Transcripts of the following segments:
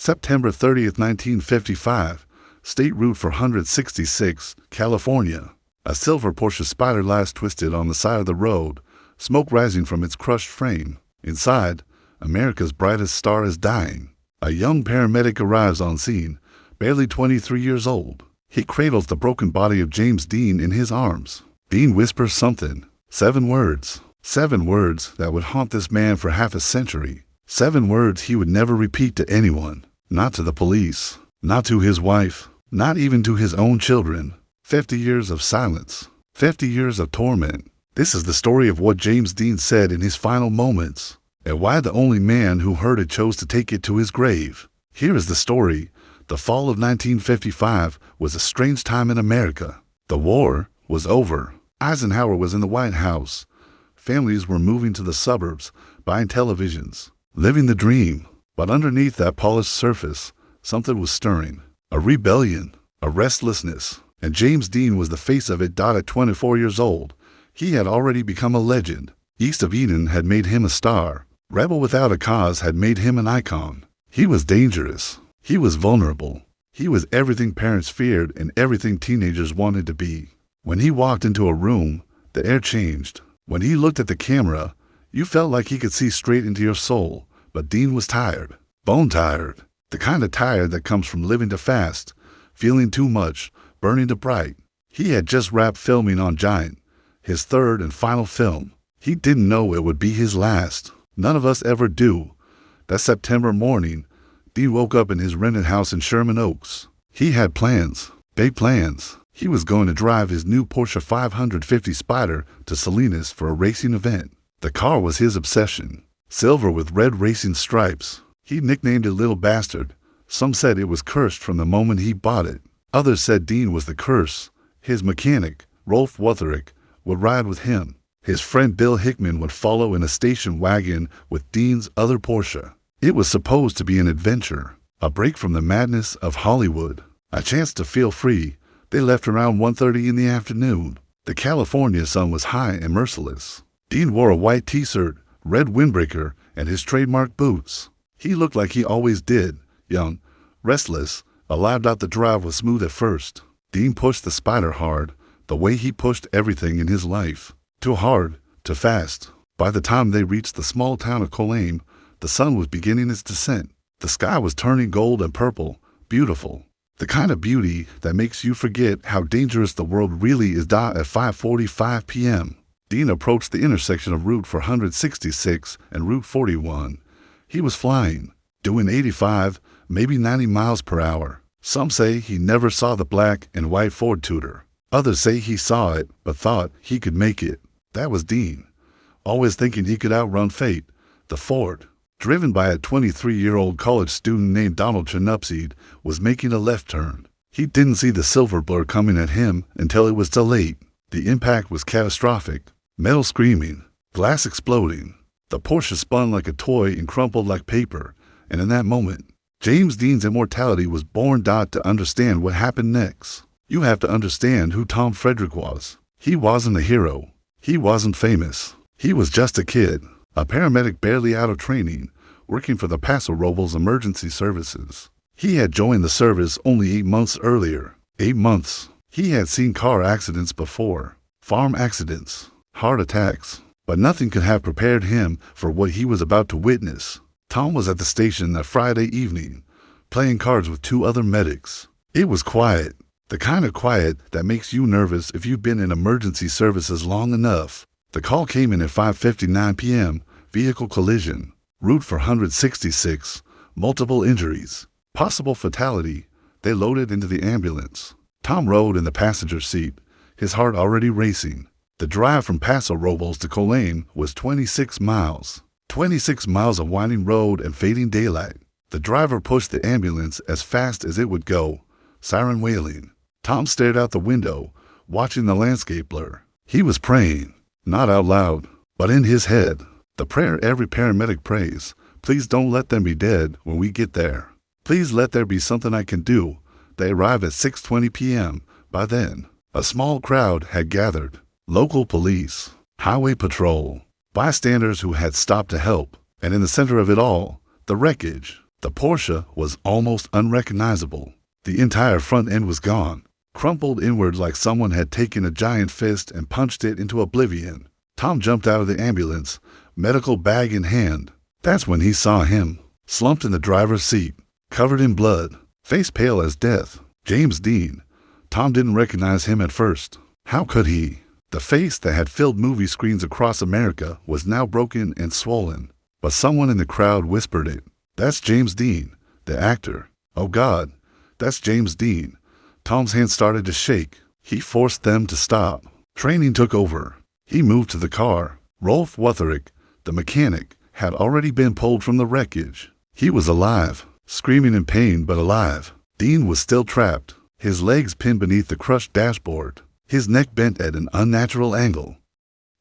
September 30th, 1955, State Route 466, California. A silver Porsche Spyder lies twisted on the side of the road, smoke rising from its crushed frame. Inside, America's brightest star is dying. A young paramedic arrives on scene, barely 23 years old. He cradles the broken body of James Dean in his arms. Dean whispers something. 7 words. 7 words that would haunt this man for half a century. 7 words he would never repeat to anyone. Not to the police. Not to his wife. Not even to his own children. 50 years of silence. 50 years of torment. This is the story of what James Dean said in his final moments, and why the only man who heard it chose to take it to his grave. Here is the story. The fall of 1955 was a strange time in America. The war was over. Eisenhower was in the White House. Families were moving to the suburbs, buying televisions, living the dream. But underneath that polished surface, something was stirring. A rebellion, a restlessness. And James Dean was the face of it. At 24 years old, he had already become a legend. East of Eden had made him a star. Rebel Without a Cause had made him an icon. He was dangerous. He was vulnerable. He was everything parents feared and everything teenagers wanted to be. When he walked into a room, the air changed. When he looked at the camera, you felt like he could see straight into your soul. But Dean was tired. Bone tired. The kind of tired that comes from living too fast, feeling too much, burning too bright. He had just wrapped filming on Giant, his third and final film. He didn't know it would be his last. None of us ever do. That September morning, Dean woke up in his rented house in Sherman Oaks. He had plans, big plans. He was going to drive his new Porsche 550 Spyder to Salinas for a racing event. The car was his obsession. Silver with red racing stripes. He nicknamed it Little Bastard. Some said it was cursed from the moment he bought it. Others said Dean was the curse. His mechanic, Rolf Wutherick, would ride with him. His friend Bill Hickman would follow in a station wagon with Dean's other Porsche. It was supposed to be an adventure, a break from the madness of Hollywood, a chance to feel free. They left around 1:30 in the afternoon. The California sun was high and merciless. Dean wore a white t-shirt, red windbreaker, and his trademark boots. He looked like he always did, young, restless. Alive. The drive was smooth at first. Dean pushed the Spyder hard, the way he pushed everything in his life. Too hard, too fast. By the time they reached the small town of Colame, the sun was beginning its descent. The sky was turning gold and purple, beautiful. The kind of beauty that makes you forget how dangerous the world really is. At 5:45 p.m., Dean approached the intersection of Route 466 and Route 41. He was flying, doing 85, maybe 90 miles per hour. Some say he never saw the black and white Ford Tudor. Others say he saw it, but thought he could make it. That was Dean, always thinking he could outrun fate. The Ford, driven by a 23-year-old college student named Donald Chenupseed, was making a left turn. He didn't see the silver blur coming at him until it was too late. The impact was catastrophic. Metal screaming, glass exploding. The Porsche spun like a toy and crumpled like paper. And in that moment, James Dean's immortality was born. To understand what happened next, you have to understand who Tom Frederick was. He wasn't a hero. He wasn't famous. He was just a kid, a paramedic barely out of training, working for the Paso Robles Emergency Services. He had joined the service only 8 months earlier. 8 months. He had seen car accidents before, farm accidents, heart attacks, but nothing could have prepared him for what he was about to witness. Tom was at the station that Friday evening, playing cards with 2 other medics. It was quiet, the kind of quiet that makes you nervous if you've been in emergency services long enough. The call came in at 5:59 p.m., vehicle collision, Route 466, multiple injuries, possible fatality. They loaded into the ambulance. Tom rode in the passenger seat, his heart already racing. The drive from Paso Robles to Colame was 26 miles. 26 miles of winding road and fading daylight. The driver pushed the ambulance as fast as it would go, siren wailing. Tom stared out the window, watching the landscape blur. He was praying, not out loud, but in his head. The prayer every paramedic prays: please don't let them be dead when we get there. Please let there be something I can do. They arrived at 6:20 p.m. By then, a small crowd had gathered. Local police, highway patrol, bystanders who had stopped to help. And in the center of it all, the wreckage. The Porsche was almost unrecognizable. The entire front end was gone, crumpled inward like someone had taken a giant fist and punched it into oblivion. Tom jumped out of the ambulance, medical bag in hand. That's when he saw him, slumped in the driver's seat, covered in blood, face pale as death. James Dean. Tom didn't recognize him at first. How could he? The face that had filled movie screens across America was now broken and swollen. But someone in the crowd whispered it. That's James Dean, the actor. Oh God, that's James Dean. Tom's hands started to shake. He forced them to stop. Training took over. He moved to the car. Rolf Wutherick, the mechanic, had already been pulled from the wreckage. He was alive, screaming in pain but alive. Dean was still trapped, his legs pinned beneath the crushed dashboard, his neck bent at an unnatural angle.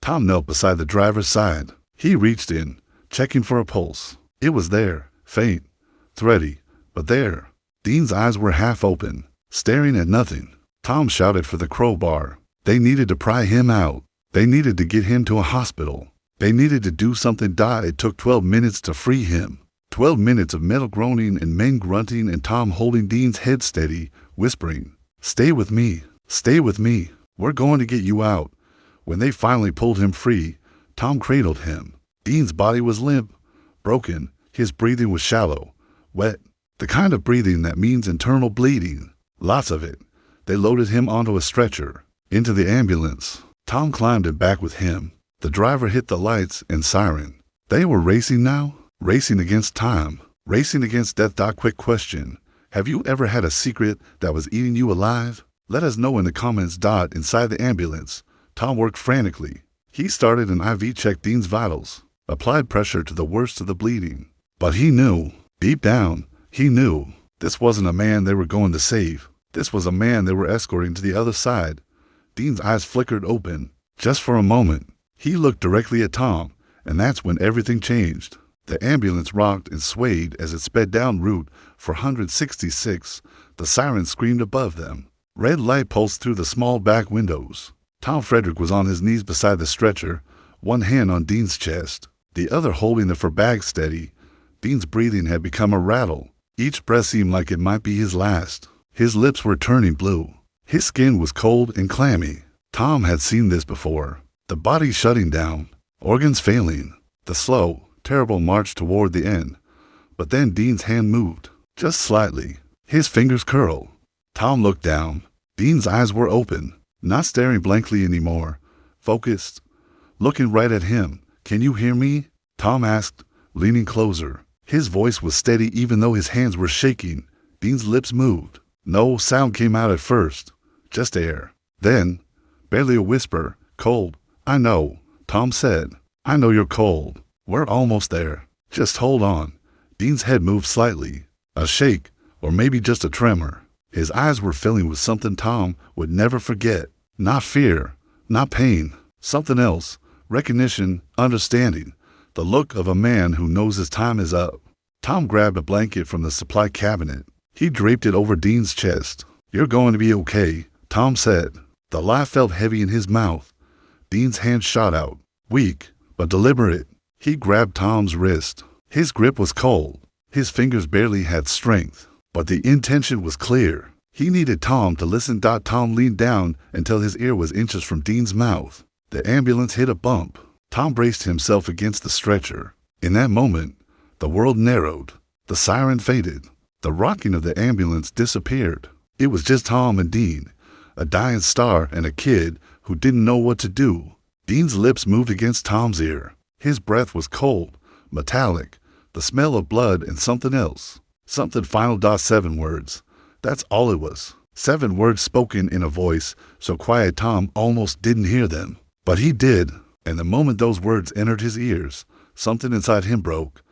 Tom knelt beside the driver's side. He reached in, checking for a pulse. It was there, faint, thready, but there. Dean's eyes were half open, staring at nothing. Tom shouted for the crowbar. They needed to pry him out. They needed to get him to a hospital. They needed to do something. It took 12 minutes to free him. 12 minutes of metal groaning and men grunting and Tom holding Dean's head steady, whispering, "Stay with me. Stay with me. We're going to get you out." When they finally pulled him free, Tom cradled him. Dean's body was limp, broken. His breathing was shallow, wet, the kind of breathing that means internal bleeding. Lots of it. They loaded him onto a stretcher, into the ambulance. Tom climbed it back with him. The driver hit the lights and siren. They were racing now, racing against time, racing against death. Quick question. Have you ever had a secret that was eating you alive? Let us know in the comments. Inside the ambulance, Tom worked frantically. He started an IV, checked Dean's vitals, applied pressure to the worst of the bleeding. But he knew, deep down, he knew, this wasn't a man they were going to save. This was a man they were escorting to the other side. Dean's eyes flickered open, just for a moment. He looked directly at Tom, and that's when everything changed. The ambulance rocked and swayed as it sped down route 466. The siren screamed above them. Red light pulsed through the small back windows. Tom Frederick was on his knees beside the stretcher, one hand on Dean's chest, the other holding the fur bag steady. Dean's breathing had become a rattle. Each breath seemed like it might be his last. His lips were turning blue. His skin was cold and clammy. Tom had seen this before. The body shutting down, organs failing, the slow, terrible march toward the end. But then Dean's hand moved, just slightly. His fingers curled. Tom looked down. Dean's eyes were open, not staring blankly anymore, focused, looking right at him. "Can you hear me?" Tom asked, leaning closer. His voice was steady even though his hands were shaking. Dean's lips moved. No sound came out at first, just air. Then, barely a whisper, "Cold." "I know," Tom said. "I know you're cold. We're almost there. Just hold on." Dean's head moved slightly, a shake, or maybe just a tremor. His eyes were filling with something Tom would never forget. Not fear, not pain, something else. Recognition, understanding, the look of a man who knows his time is up. Tom grabbed a blanket from the supply cabinet. He draped it over Dean's chest. "You're going to be okay," Tom said. The lie felt heavy in his mouth. Dean's hand shot out, weak but deliberate. He grabbed Tom's wrist. His grip was cold. His fingers barely had strength, but the intention was clear. He needed Tom to listen. Tom leaned down until his ear was inches from Dean's mouth. The ambulance hit a bump. Tom braced himself against the stretcher. In that moment, the world narrowed. The siren faded. The rocking of the ambulance disappeared. It was just Tom and Dean, a dying star and a kid who didn't know what to do. Dean's lips moved against Tom's ear. His breath was cold, metallic, the smell of blood and something else. Something final. 7 words. That's all it was. 7 words spoken in a voice so quiet Tom almost didn't hear them. But he did, and the moment those words entered his ears, something inside him broke.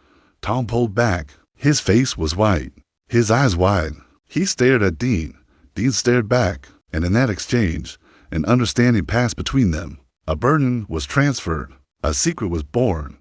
Tom pulled back. His face was white, his eyes wide. He stared at Dean. Dean stared back, and in that exchange, an understanding passed between them. A burden was transferred. A secret was born.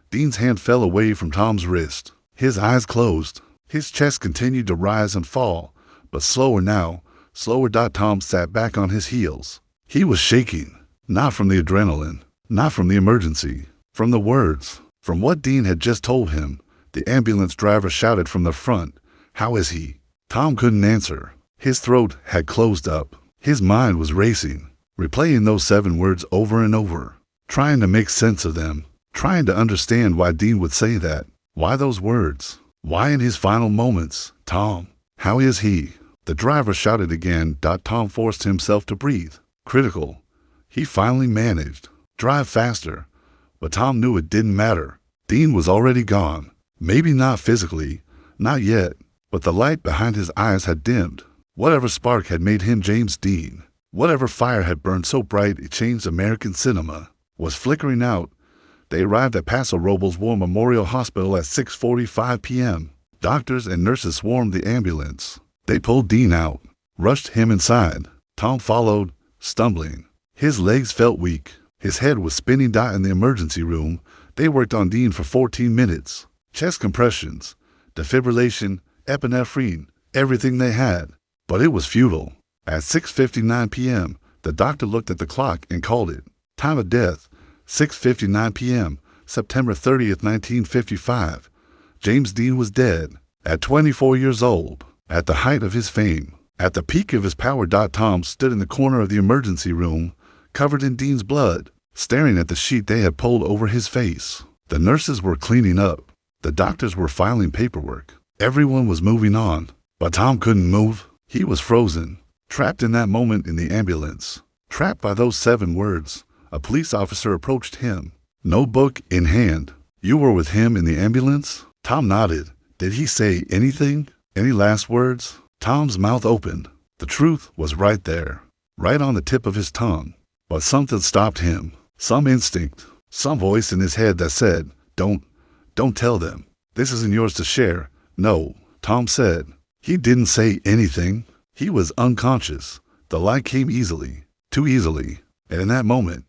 Dean's hand fell away from Tom's wrist. His eyes closed. His chest continued to rise and fall, but slower now, slower. Tom sat back on his heels. He was shaking, not from the adrenaline, not from the emergency, from the words, from what Dean had just told him. The ambulance driver shouted from the front, "How is he?" Tom couldn't answer. His throat had closed up. His mind was racing, replaying those 7 words over and over, trying to make sense of them, trying to understand why Dean would say that. Why those words? Why in his final moments? "Tom, how is he?" The driver shouted again. Tom forced himself to breathe. Critical. He finally managed. Drive faster. But Tom knew it didn't matter. Dean was already gone. Maybe not physically, not yet, but the light behind his eyes had dimmed. Whatever spark had made him James Dean, whatever fire had burned so bright it changed American cinema, was flickering out. They arrived at Paso Robles War Memorial Hospital at 6:45 p.m. Doctors and nurses swarmed the ambulance. They pulled Dean out, rushed him inside. Tom followed, stumbling. His legs felt weak. His head was spinning. In the emergency room, they worked on Dean for 14 minutes. Chest compressions, defibrillation, epinephrine, everything they had. But it was futile. At 6:59 p.m., the doctor looked at the clock and called it. Time of death, 6:59 p.m., September 30th, 1955. James Dean was dead, at 24 years old, at the height of his fame, at the peak of his power. Tom stood in the corner of the emergency room, covered in Dean's blood, staring at the sheet they had pulled over his face. The nurses were cleaning up. The doctors were filing paperwork. Everyone was moving on, but Tom couldn't move. He was frozen, trapped in that moment in the ambulance, trapped by those 7 words. A police officer approached him, notebook in hand. "You were with him in the ambulance?" Tom nodded. Did he say anything? Any last words? Tom's mouth opened. The truth was right there, right on the tip of his tongue. But something stopped him. Some instinct, some voice in his head that said, Don't tell them. This isn't yours to share." "No," Tom said. He didn't say anything. He was unconscious. The lie came easily, too easily. And in that moment,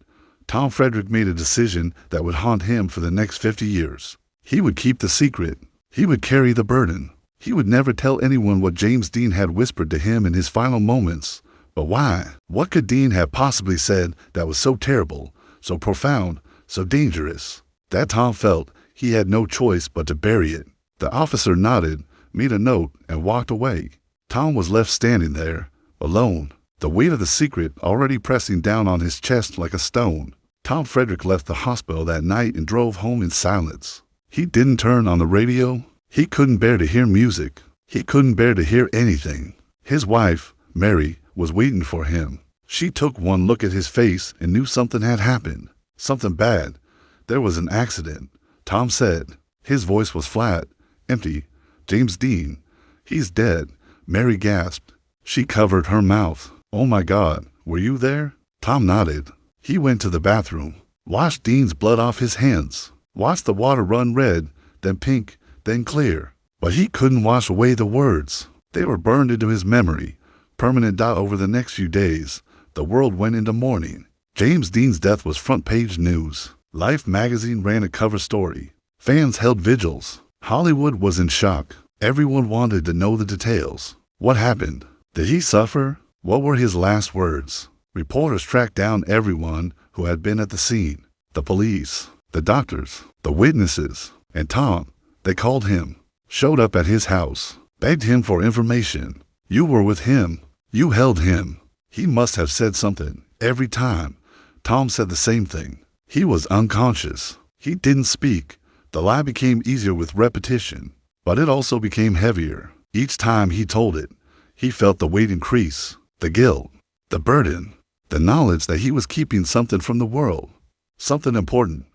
Tom Frederick made a decision that would haunt him for the next 50 years. He would keep the secret. He would carry the burden. He would never tell anyone what James Dean had whispered to him in his final moments. But why? What could Dean have possibly said that was so terrible, so profound, so dangerous? That Tom felt he had no choice but to bury it. The officer nodded, made a note, and walked away. Tom was left standing there, alone, the weight of the secret already pressing down on his chest like a stone. Tom Frederick left the hospital that night and drove home in silence. He didn't turn on the radio. He couldn't bear to hear music. He couldn't bear to hear anything. His wife, Mary, was waiting for him. She took one look at his face and knew something had happened. Something bad. There was an accident, Tom said. His voice was flat, empty. "James Dean, he's dead," Mary gasped. She covered her mouth. "Oh my God, were you there?" Tom nodded. He went to the bathroom, washed Dean's blood off his hands, watched the water run red, then pink, then clear. But he couldn't wash away the words. They were burned into his memory, permanent. Over the next few days, the world went into mourning. James Dean's death was front-page news. Life magazine ran a cover story. Fans held vigils. Hollywood was in shock. Everyone wanted to know the details. What happened? Did he suffer? What were his last words? Reporters tracked down everyone who had been at the scene. The police, the doctors, the witnesses, and Tom. They called him, showed up at his house, begged him for information. "You were with him. You held him. He must have said something." Every time, Tom said the same thing. He was unconscious. He didn't speak. The lie became easier with repetition, but it also became heavier. Each time he told it, he felt the weight increase, the guilt, the burden, the knowledge that he was keeping something from the world, something important.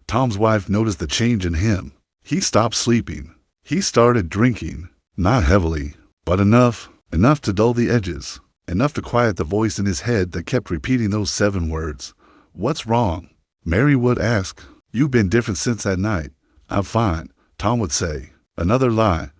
Tom's wife noticed the change in him. He stopped sleeping. He started drinking, not heavily, but enough to dull the edges, enough to quiet the voice in his head that kept repeating those 7 words. "What's wrong?" Mary would ask. "You've been different since that night." "I'm fine," Tom would say. Another lie.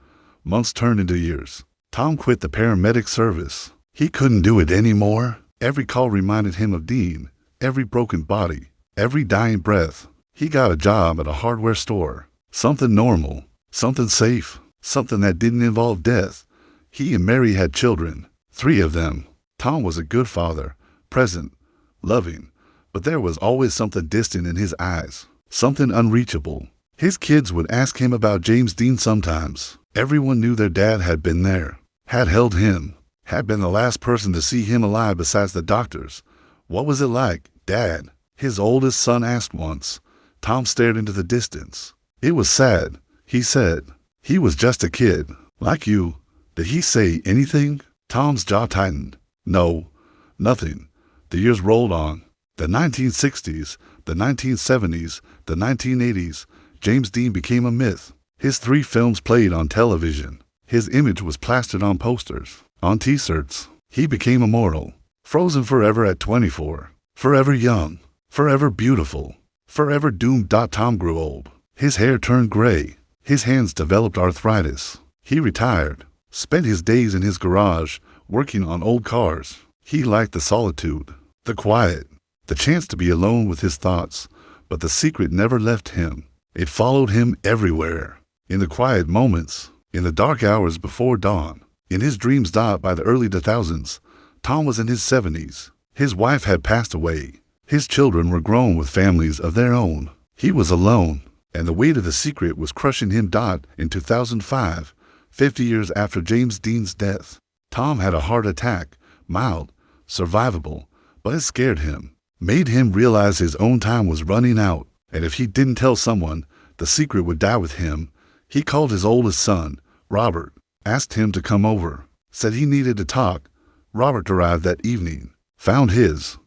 Months turned into years. Tom quit the paramedic service. He couldn't do it anymore. Every call reminded him of Dean, every broken body, every dying breath. He got a job at a hardware store. Something normal, something safe, something that didn't involve death. He and Mary had children, 3 of them. Tom was a good father, present, loving, but there was always something distant in his eyes, something unreachable. His kids would ask him about James Dean sometimes. Everyone knew their dad had been there, had held him, had been the last person to see him alive besides the doctors. "What was it like, Dad?" his oldest son asked once. Tom stared into the distance. "It was sad," he said. "He was just a kid, like you." "Did he say anything?" Tom's jaw tightened. "No, nothing." The years rolled on. The 1960s, the 1970s, the 1980s. James Dean became a myth. His 3 films played on television. His image was plastered on posters, on t-shirts. He became immortal, frozen forever at 24, forever young, forever beautiful, forever doomed. Tom grew old. His hair turned gray. His hands developed arthritis. He retired, spent his days in his garage, working on old cars. He liked the solitude, the quiet, the chance to be alone with his thoughts, but the secret never left him. It followed him everywhere. In the quiet moments, in the dark hours before dawn, in his dreams. By the early 2000s, Tom was in his 70s. His wife had passed away. His children were grown with families of their own. He was alone, and the weight of the secret was crushing him. In 2005, 50 years after James Dean's death, Tom had a heart attack, mild, survivable, but it scared him, made him realize his own time was running out, and if he didn't tell someone, the secret would die with him. He called his oldest son, Robert, asked him to come over, said he needed to talk. Robert arrived that evening, found his